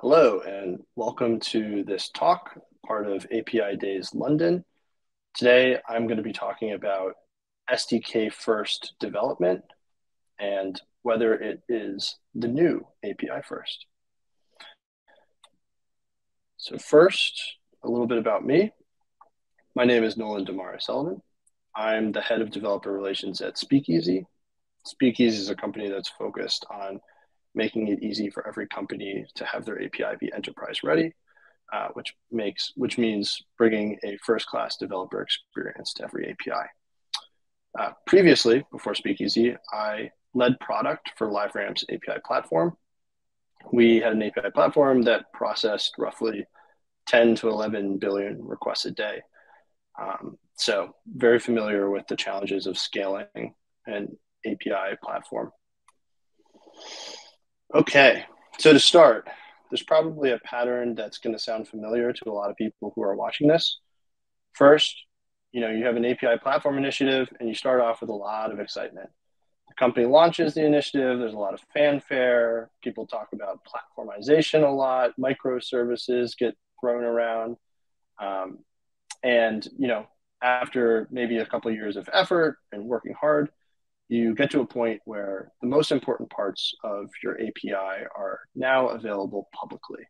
Hello, and welcome to this talk, part of API Days London. Today, I'm going to be talking about SDK First Development and whether it is the new API First. So first, a little bit about me. My name is Nolan Di Mare Sullivan. I'm the head of developer relations at Speakeasy. Speakeasy is a company that's focused on making it easy for every company to have their API be enterprise ready, which means bringing a first-class developer experience to every API. Previously, before Speakeasy, I led product for LiveRamp's API platform. We had an API platform that processed roughly 10 to 11 billion requests a day. So very familiar with the challenges of scaling an API platform. Okay, so to start, there's probably a pattern that's going to sound familiar to a lot of people who are watching this. First, you have an API platform initiative and you start off with a lot of excitement. The company launches the initiative, there's a lot of fanfare, people talk about platformization a lot, microservices get thrown around. And after maybe a couple of years of effort and working hard, you get to a point where the most important parts of your API are now available publicly.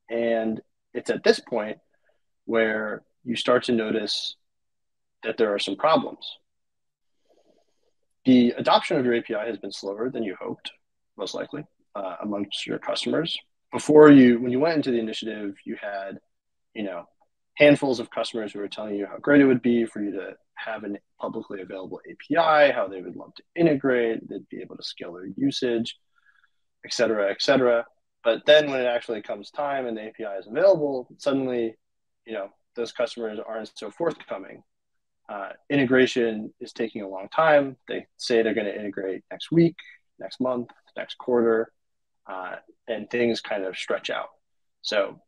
And it's at this point where you start to notice that there are some problems. The adoption of your API has been slower than you hoped, most likely, amongst your customers. When you went into the initiative, you had, handfuls of customers who were telling you how great it would be for you to have a publicly available API, how they would love to integrate, they'd be able to scale their usage, et cetera, et cetera. But then when it actually comes time and the API is available, suddenly, those customers aren't so forthcoming. Integration is taking a long time. They say they're going to integrate next week, next month, next quarter, and things kind of stretch out. So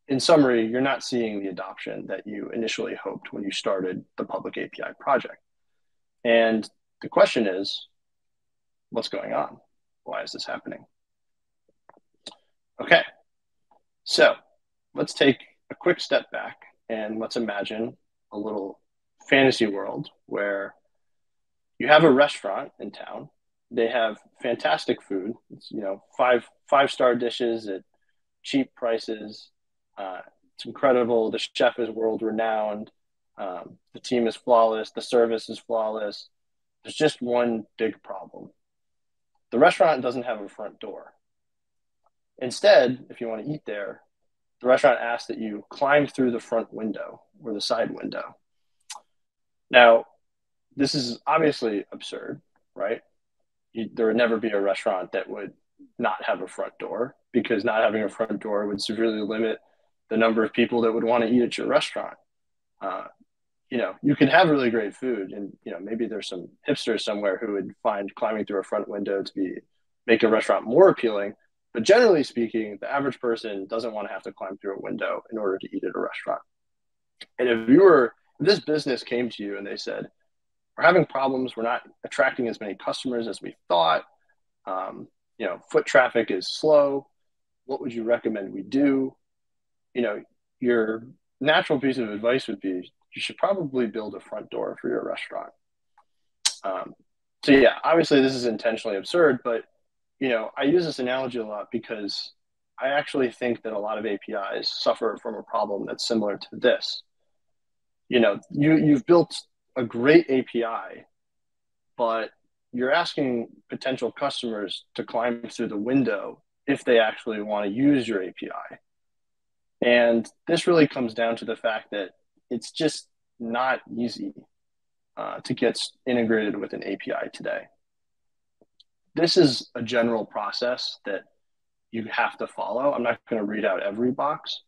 in summary, you're not seeing the adoption that you initially hoped when you started the public API project. And the question is, what's going on? Why is this happening? Okay, so let's take a quick step back and let's imagine a little fantasy world where you have a restaurant in town. They have fantastic food. It's, five-star dishes at cheap prices. It's incredible. The chef is world renowned. The team is flawless. The service is flawless. There's just one big problem. The restaurant doesn't have a front door. Instead, if you want to eat there, the restaurant asks that you climb through the front window or the side window. Now, this is obviously absurd, right? There would never be a restaurant that would not have a front door, because not having a front door would severely limit the number of people that would want to eat at your restaurant. You can have really great food, and maybe there's some hipsters somewhere who would find climbing through a front window to make a restaurant more appealing. But generally speaking, the average person doesn't want to have to climb through a window in order to eat at a restaurant. And if this business came to you and they said, we're having problems, we're not attracting as many customers as we thought, foot traffic is slow, what would you recommend we do? Your natural piece of advice would be, you should probably build a front door for your restaurant. So yeah, obviously this is intentionally absurd, but I use this analogy a lot because I actually think that a lot of APIs suffer from a problem that's similar to this. You've built a great API, but you're asking potential customers to climb through the window if they actually want to use your API. And this really comes down to the fact that it's just not easy to get integrated with an API today. This is a general process that you have to follow. I'm not going to read out every box,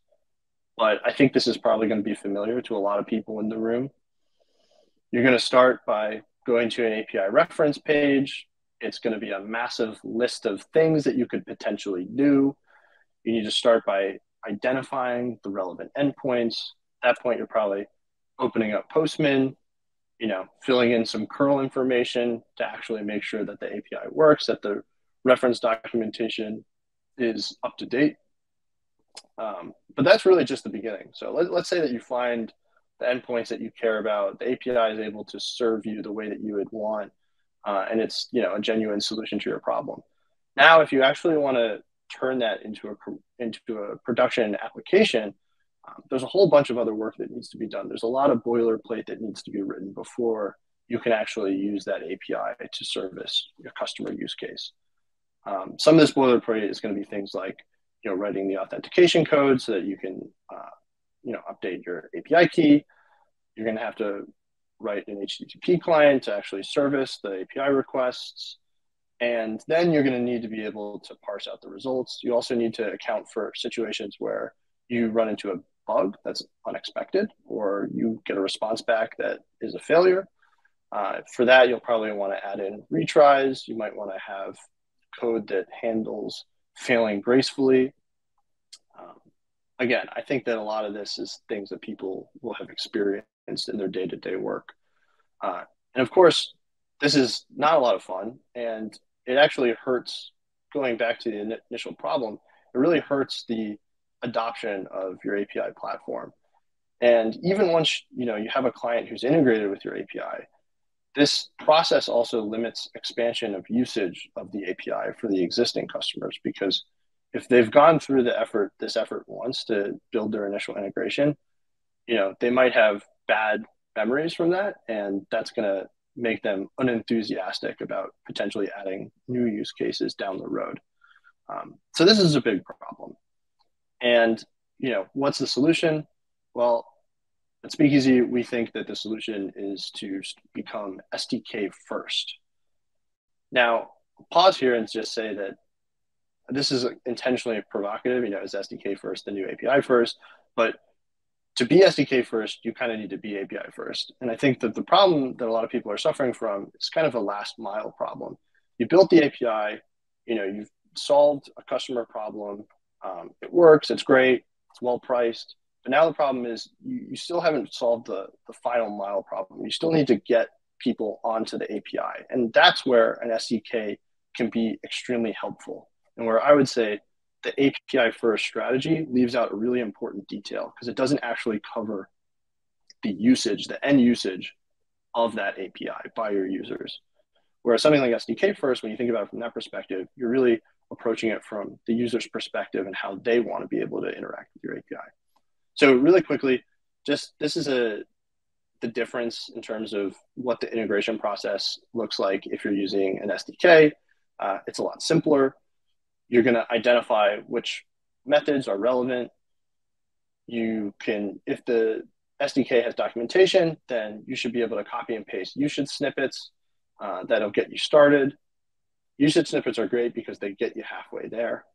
but I think this is probably going to be familiar to a lot of people in the room. You're going to start by going to an API reference page. It's going to be a massive list of things that you could potentially do. You need to start by identifying the relevant endpoints. At that point, you're probably opening up Postman, filling in some curl information to actually make sure that the API works, that the reference documentation is up to date. But that's really just the beginning. So let's say that you find the endpoints that you care about, the API is able to serve you the way that you would want, and it's a genuine solution to your problem. Now, if you actually want to turn that into a production application, there's a whole bunch of other work that needs to be done. There's a lot of boilerplate that needs to be written before you can actually use that API to service your customer use case. Some of this boilerplate is going to be things like writing the authentication code so that you can update your API key. You're going to have to write an HTTP client to actually service the API requests. And then you're going to need to be able to parse out the results. You also need to account for situations where you run into a bug that's unexpected, or you get a response back that is a failure. For that, you'll probably want to add in retries. You might want to have code that handles failing gracefully. Again, I think that a lot of this is things that people will have experienced in their day-to-day work. And of course, this is not a lot of fun, and it actually hurts. Going back to the initial problem, it really hurts the adoption of your API platform. And even once you have a client who's integrated with your API, this process also limits expansion of usage of the API for the existing customers, because if they've gone through this effort once to build their initial integration, they might have bad memories from that, and that's going to make them unenthusiastic about potentially adding new use cases down the road. So this is a big problem. And what's the solution? Well, at Speakeasy, we think that the solution is to become SDK first. Now, pause here and just say that this is intentionally provocative. Is SDK first the new API first? But to be SDK first, you kind of need to be API first. And I think that the problem that a lot of people are suffering from is kind of a last mile problem. You built the API, you've solved a customer problem. It works, it's great, it's well priced. But now the problem is you still haven't solved the final mile problem. You still need to get people onto the API. And that's where an SDK can be extremely helpful. And where I would say the API first strategy leaves out a really important detail, because it doesn't actually cover the usage, the end usage of that API by your users. Whereas something like SDK first, when you think about it from that perspective, you're really approaching it from the user's perspective and how they want to be able to interact with your API. So really quickly, this is the difference in terms of what the integration process looks like if you're using an SDK. It's a lot simpler. You're going to identify which methods are relevant. You can, if the SDK has documentation, then you should be able to copy and paste usage snippets. That'll get you started. Usage snippets are great because they get you halfway there.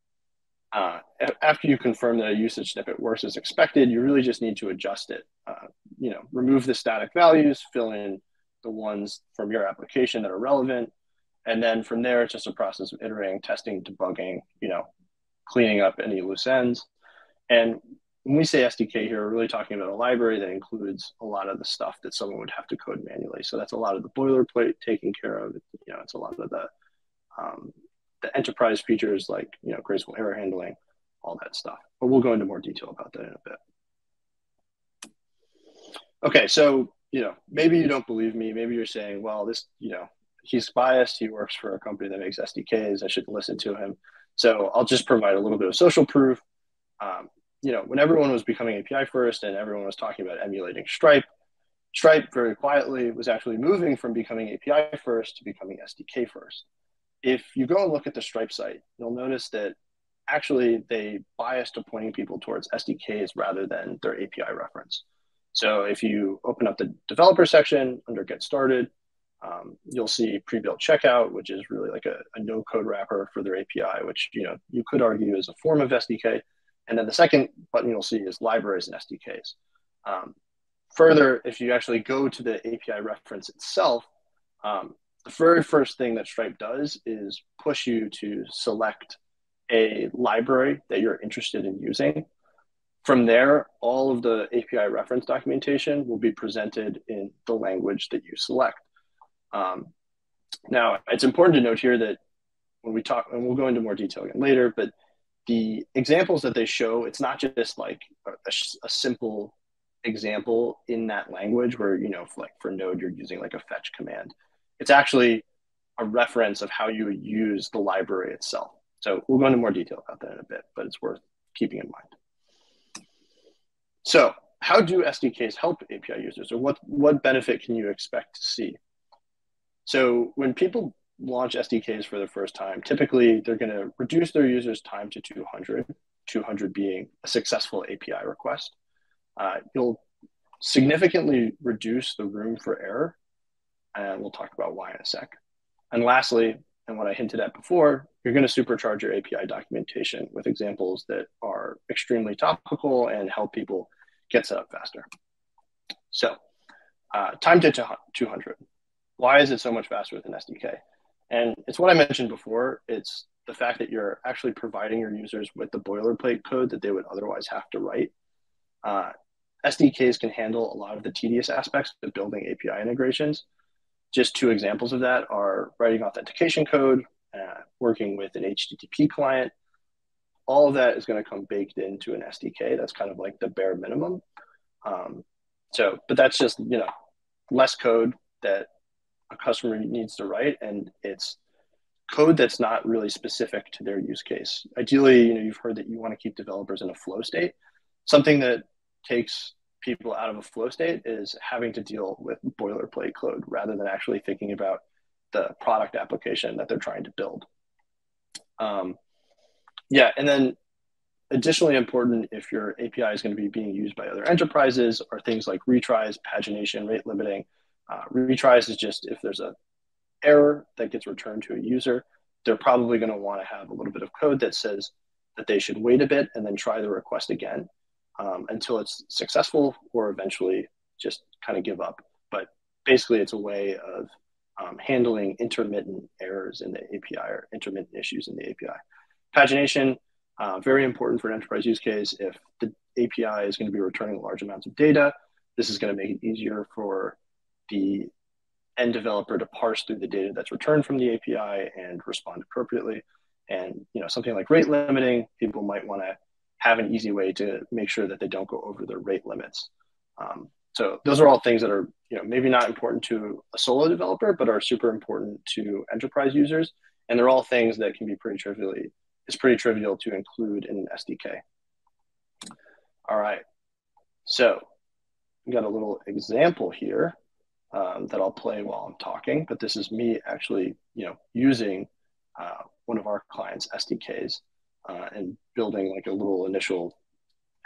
After you confirm that a usage snippet works as expected, you really just need to adjust it. Remove the static values, fill in the ones from your application that are relevant. And then from there, it's just a process of iterating, testing, debugging, cleaning up any loose ends. And when we say SDK here, we're really talking about a library that includes a lot of the stuff that someone would have to code manually. So that's a lot of the boilerplate taken care of. It's a lot of the enterprise features like, graceful error handling, all that stuff. But we'll go into more detail about that in a bit. Okay, so, maybe you don't believe me. Maybe you're saying, well, this, he's biased. He works for a company that makes SDKs. I shouldn't listen to him. So I'll just provide a little bit of social proof. When everyone was becoming API first and everyone was talking about emulating Stripe very quietly was actually moving from becoming API first to becoming SDK first. If you go and look at the Stripe site, you'll notice that actually they bias to pointing people towards SDKs rather than their API reference. So if you open up the developer section under Get Started, you'll see pre-built checkout, which is really like a no-code wrapper for their API, which you could argue is a form of SDK. And then the second button you'll see is libraries and SDKs. Further, if you actually go to the API reference itself, the very first thing that Stripe does is push you to select a library that you're interested in using. From there, all of the API reference documentation will be presented in the language that you select. Now, it's important to note here that when we talk, and we'll go into more detail again later, but the examples that they show, it's not just like a simple example in that language where, for Node, you're using like a fetch command. It's actually a reference of how you would use the library itself. So we'll go into more detail about that in a bit, but it's worth keeping in mind. So how do SDKs help API users, or what benefit can you expect to see? So when people launch SDKs for the first time, typically they're going to reduce their users' time to 200 being a successful API request. You'll significantly reduce the room for error, and we'll talk about why in a sec. And lastly, and what I hinted at before, you're going to supercharge your API documentation with examples that are extremely topical and help people get set up faster. So time to 200. Why is it so much faster with an SDK? And it's what I mentioned before. It's the fact that you're actually providing your users with the boilerplate code that they would otherwise have to write. SDKs can handle a lot of the tedious aspects of building API integrations. Just two examples of that are writing authentication code, working with an HTTP client. All of that is going to come baked into an SDK. That's kind of like the bare minimum. But that's just, less code that a customer needs to write, and it's code that's not really specific to their use case. Ideally, you've heard that you want to keep developers in a flow state. Something that takes people out of a flow state is having to deal with boilerplate code rather than actually thinking about the product application that they're trying to build. And then additionally important, if your API is going to be being used by other enterprises, are things like retries, pagination, rate limiting. Retries is just if there's an error that gets returned to a user, they're probably going to want to have a little bit of code that says that they should wait a bit and then try the request again until it's successful, or eventually just kind of give up. But basically, it's a way of handling intermittent errors in the API or intermittent issues in the API. Pagination, very important for an enterprise use case. If the API is going to be returning large amounts of data, this is going to make it easier for the end developer to parse through the data that's returned from the API and respond appropriately. And something like rate limiting, people might want to have an easy way to make sure that they don't go over their rate limits. So those are all things that are maybe not important to a solo developer, but are super important to enterprise users. And they're all things that can be pretty trivial to include in an SDK. All right. So we got a little example here that I'll play while I'm talking, but this is me actually, using one of our clients' SDKs and building like a little initial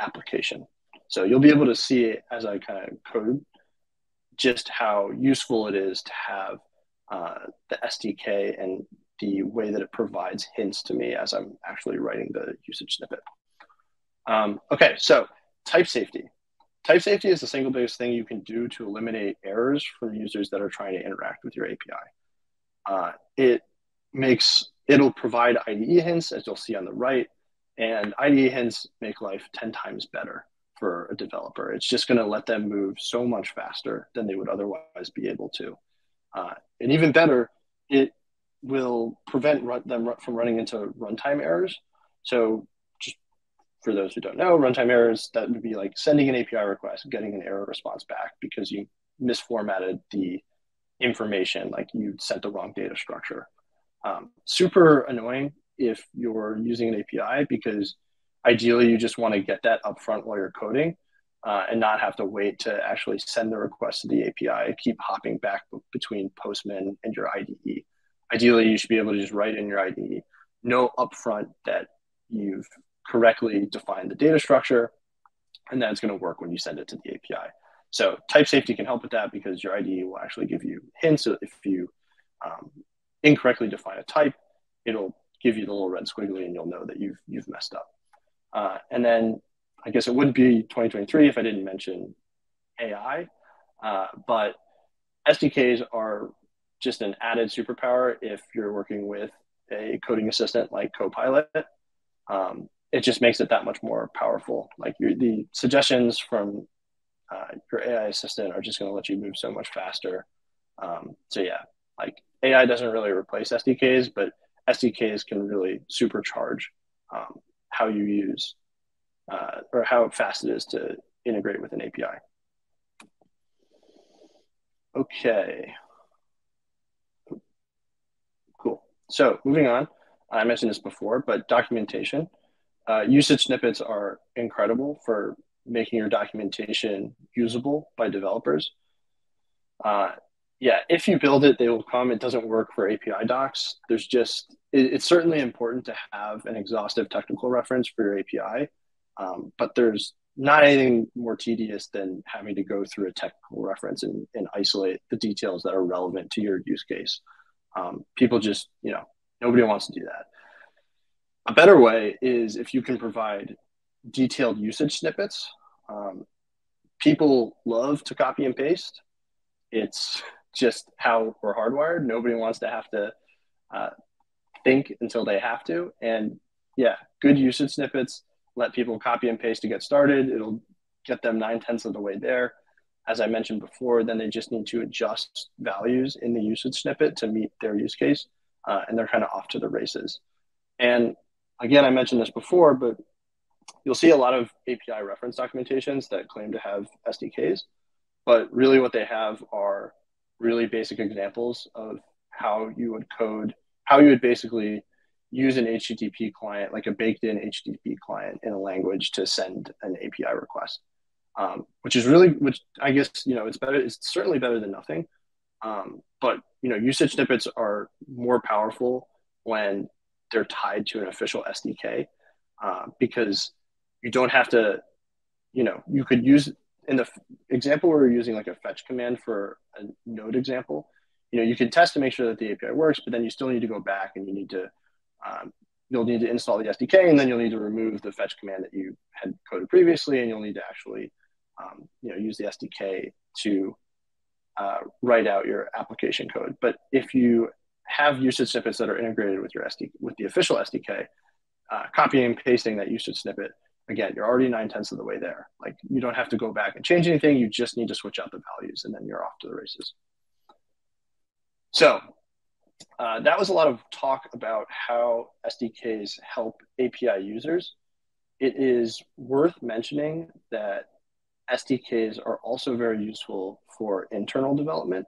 application. So you'll be able to see it as I kind of code just how useful it is to have the SDK and the way that it provides hints to me as I'm actually writing the usage snippet. Okay, so type safety. Type safety is the single biggest thing you can do to eliminate errors from users that are trying to interact with your API. It'll provide IDE hints, as you'll see on the right, and IDE hints make life 10 times better for a developer. It's just going to let them move so much faster than they would otherwise be able to. And even better, it will prevent them from running into runtime errors. So just for those who don't know, runtime errors, that would be like sending an API request, getting an error response back because you misformatted the information, like you sent the wrong data structure. Super annoying if you're using an API because ideally you just want to get that upfront while you're coding and not have to wait to actually send the request to the API, keep hopping back between Postman and your IDE. Ideally, you should be able to just write in your IDE, know upfront that you've correctly defined the data structure, and that's going to work when you send it to the API. So type safety can help with that because your IDE will actually give you hints. If you incorrectly define a type, it'll give you the little red squiggly and you'll know that you've messed up. And then I guess it wouldn't be 2023 if I didn't mention AI, but SDKs are just an added superpower if you're working with a coding assistant like Copilot. It just makes it that much more powerful. Like the suggestions from your AI assistant are just going to let you move so much faster. So yeah, like AI doesn't really replace SDKs, but SDKs can really supercharge how you use or how fast it is to integrate with an API. Okay, cool. So moving on, I mentioned this before, but documentation. Usage snippets are incredible for making your documentation usable by developers. Yeah, if you build it, they will come. It doesn't work for API docs. It's certainly important to have an exhaustive technical reference for your API, but there's not anything more tedious than having to go through a technical reference and isolate the details that are relevant to your use case. People just, nobody wants to do that. A better way is if you can provide detailed usage snippets. People love to copy and paste. It's just how we're hardwired. Nobody wants to have to think until they have to. And yeah, good usage snippets let people copy and paste to get started. It'll get them 9/10 of the way there. As I mentioned before, then they just need to adjust values in the usage snippet to meet their use case, and they're kind of off to the races. And again, I mentioned this before, but you'll see a lot of API reference documentations that claim to have SDKs, but really what they have are really basic examples of how you would basically use an HTTP client, like a baked in HTTP client in a language to send an API request, which I guess, it's better. It's certainly better than nothing. But, usage snippets are more powerful when they're tied to an official SDK, because you don't have to, you could use, in the example where we're using like a fetch command for a node example, you can test to make sure that the API works, but then you still need to go back and you'll need to install the SDK, and then you'll need to remove the fetch command that you had coded previously, and you'll need to actually, use the SDK to write out your application code. But if you have usage snippets that are integrated with with the official SDK, copying and pasting that usage snippet, again, you're already 9/10 of the way there. Like, you don't have to go back and change anything. You just need to switch out the values, and then you're off to the races. So that was a lot of talk about how SDKs help API users. It is worth mentioning that SDKs are also very useful for internal development.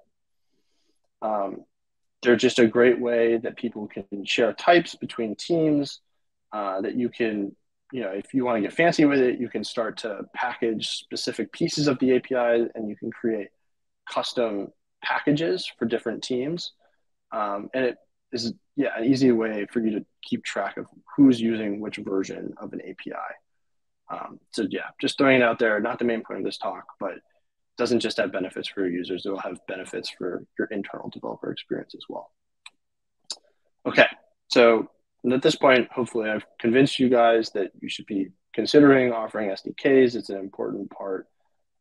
They're just a great way that people can share types between teams, that you can, if you want to get fancy with it, you can start to package specific pieces of the API, and you can create custom packages for different teams. And it is, an easy way for you to keep track of who's using which version of an API. So just throwing it out there, not the main point of this talk, but it doesn't just have benefits for your users, it will have benefits for your internal developer experience as well. Okay, so at this point, hopefully I've convinced you guys that you should be considering offering SDKs. It's an important part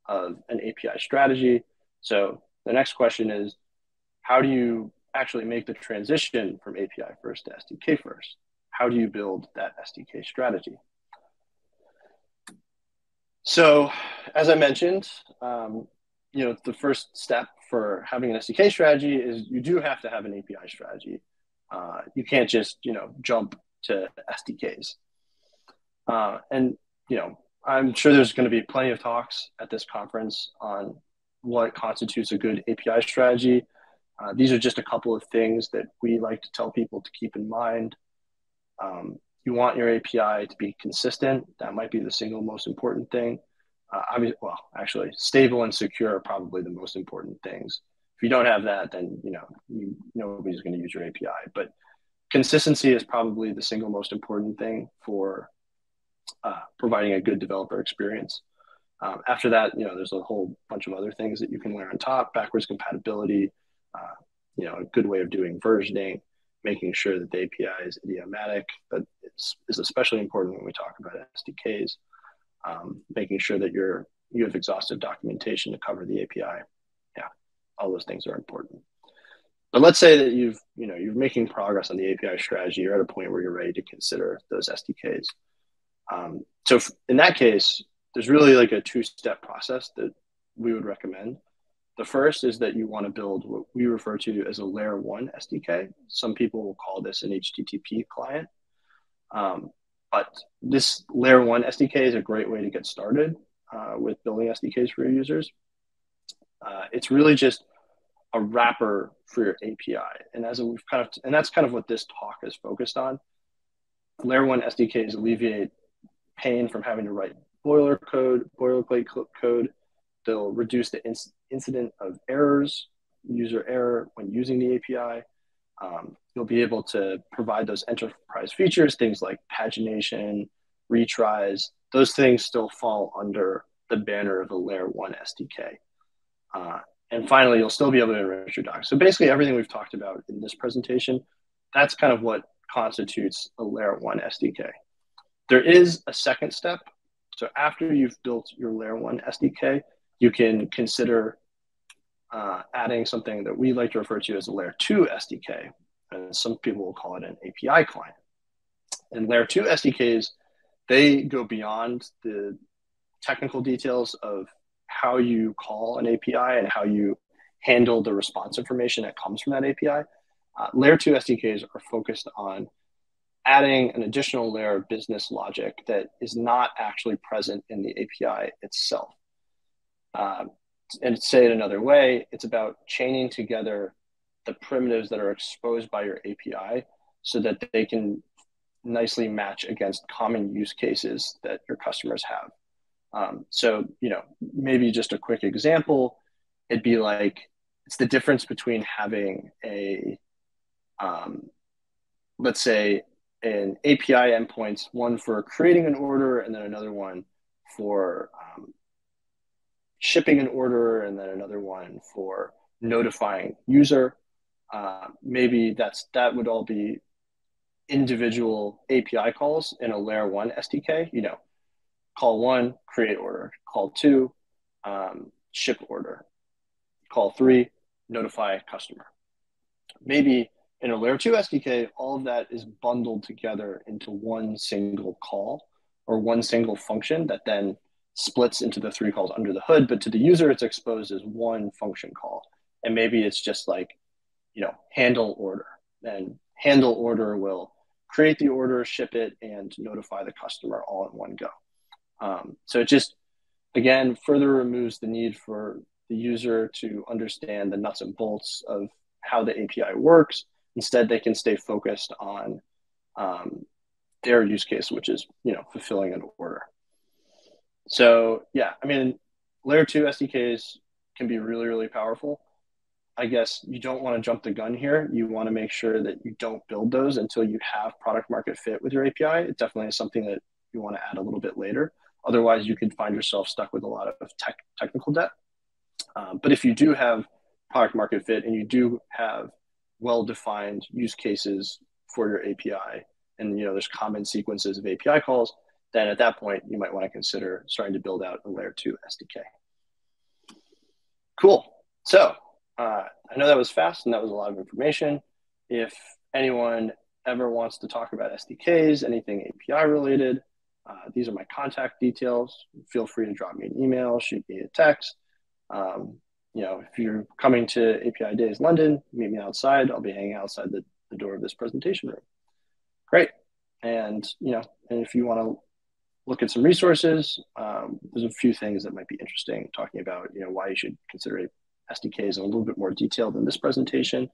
of an API strategy. So the next question is, how do you actually make the transition from API first to SDK first? How do you build that SDK strategy? So as I mentioned, the first step for having an SDK strategy is you do have to have an API strategy. You can't just, jump to SDKs. And I'm sure there's going to be plenty of talks at this conference on what constitutes a good API strategy. These are just a couple of things that we like to tell people to keep in mind. You want your API to be consistent. That might be the single most important thing. Actually, stable and secure are probably the most important things. If you don't have that, then nobody's going to use your API. But consistency is probably the single most important thing for providing a good developer experience. After that, there's a whole bunch of other things that you can layer on top: backwards compatibility, a good way of doing versioning, making sure that the API is idiomatic. That is especially important when we talk about SDKs. Making sure that you have exhaustive documentation to cover the API. All those things are important. But let's say that you're making progress on the API strategy. You're at a point where you're ready to consider those SDKs. So in that case, there's really like a two-step process that we would recommend. The first is that you want to build what we refer to as a layer 1 SDK. Some people will call this an HTTP client. But this layer 1 SDK is a great way to get started with building SDKs for your users. It's really just a wrapper for your API. And that's kind of what this talk is focused on. Layer 1 SDKs alleviate pain from having to write boilerplate code. They'll reduce the incident of errors, user error when using the API. You'll be able to provide those enterprise features, things like pagination, retries. Those things still fall under the banner of a layer 1 SDK. And finally, you'll still be able to enrich your docs. So basically everything we've talked about in this presentation, that's kind of what constitutes a layer 1 SDK. There is a second step. So after you've built your layer 1 SDK, you can consider adding something that we like to refer to as a layer 2 SDK. And some people will call it an API client. And layer 2 SDKs, they go beyond the technical details of how you call an API and how you handle the response information that comes from that API. Layer 2 SDKs are focused on adding an additional layer of business logic that is not actually present in the API itself. And to say it another way, it's about chaining together the primitives that are exposed by your API so that they can nicely match against common use cases that your customers have. So, maybe just a quick example, it'd be like, it's the difference between having let's say an API endpoints, one for creating an order and then another one for shipping an order and then another one for notifying user. Maybe that would all be individual API calls in a layer 1 SDK. Call 1, create order. Call 2, ship order. Call 3, notify customer. Maybe in a layer 2 SDK, all of that is bundled together into one single call or one single function that then splits into the 3 calls under the hood. But to the user, it's exposed as one function call. And maybe it's just like, handle order. And handle order will create the order, ship it, and notify the customer all in one go. So it just, again, further removes the need for the user to understand the nuts and bolts of how the API works. Instead, they can stay focused on their use case, which is, fulfilling an order. So yeah, layer 2 SDKs can be really, really powerful. I guess you don't want to jump the gun here. You want to make sure that you don't build those until you have product market fit with your API. It definitely is something that you want to add a little bit later. Otherwise, you could find yourself stuck with a lot of technical debt. But if you do have product market fit and you do have well-defined use cases for your API, and there's common sequences of API calls, then at that point, you might want to consider starting to build out a layer 2 SDK. Cool. So I know that was fast and that was a lot of information. If anyone ever wants to talk about SDKs, anything API related, these are my contact details. Feel free to drop me an email, shoot me a text. If you're coming to API Days London, meet me outside. I'll be hanging outside the door of this presentation room. Great. And, and if you want to look at some resources, there's a few things that might be interesting talking about, why you should consider SDKs in a little bit more detail than this presentation.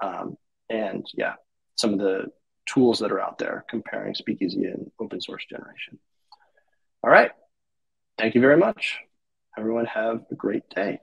And yeah, some of the tools that are out there comparing Speakeasy and open source generation. All right. Thank you very much. Everyone have a great day.